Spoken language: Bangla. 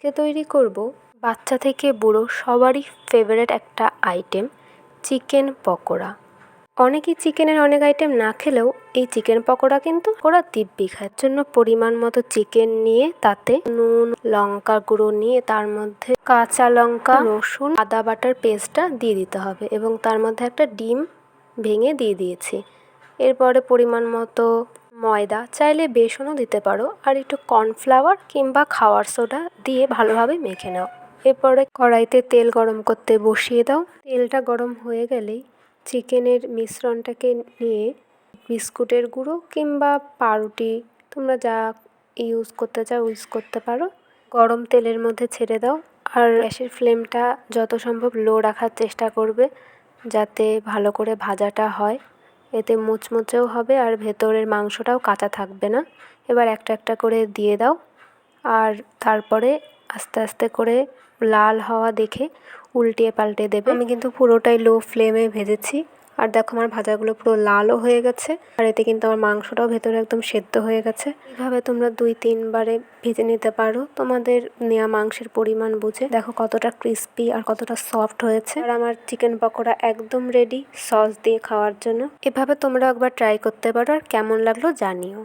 আজকে তৈরি করব বাচ্চা থেকে বুড়ো সবারই ফেভারিট একটা আইটেম, চিকেন পকোড়া। অনেকেই চিকেনের অনেক আইটেম না খেলেও এই চিকেন পকোড়া কিন্তু ওরা দিব্যি খায়। এর জন্য পরিমাণ মতো চিকেন নিয়ে তাতে নুন, লঙ্কা গুঁড়ো নিয়ে তার মধ্যে কাঁচা লঙ্কা, রসুন, আদা বাটার পেস্টটা দিয়ে দিতে হবে এবং তার মধ্যে একটা ডিম ভেঙে দিয়ে দিয়েছি। এরপরে পরিমাণ মতো ময়দা, চাইলে বেসনও দিতে পারো, আর একটু কর্নফ্লাওয়ার কিংবা খাওয়ার সোডা দিয়ে ভালোভাবে মেখে নাও। এরপরে কড়াইতে তেল গরম করতে বসিয়ে দাও। তেলটা গরম হয়ে গেলেই চিকেনের মিশ্রণটাকে নিয়ে বিস্কুটের গুঁড়ো কিংবা পাউরুটি তোমরা যা ইউজ করতে চাও ইউজ করতে পারো, গরম তেলের মধ্যে ছেড়ে দাও। আর গ্যাসের ফ্লেমটা যত সম্ভব লো রাখার চেষ্টা করবে যাতে ভালো করে ভাজাটা হয়। এতে মুচমুচেও হবে আর ভেতরের মাংসটাও কাঁচা থাকবে না। এবার একটা একটা করে দিয়ে দাও আর তারপরে আস্তে আস্তে করে লাল হওয়া দেখে উল্টিয়ে পাল্টে দেবে। আমি কিন্তু পুরোটাই লো ফ্লেমে ভেজেছি আর দেখো আমার ভাজাগুলো পুরো লালও হয়ে গেছে আর এতে কিন্তু আমার মাংসটাও ভেতরে একদম সেদ্ধ হয়ে গেছে। এইভাবে তোমরা 2-3 বারে ভেজে নিতে পারো তোমাদের নেওয়া মাংসের পরিমাণ বুঝে। দেখো কতটা ক্রিস্পি আর কতটা সফট হয়েছে। আর আমার চিকেন পকোড়া একদম রেডি সস দিয়ে খাওয়ার জন্য। এভাবে তোমরা একবার ট্রাই করতে পারো আর কেমন লাগলো জানিও।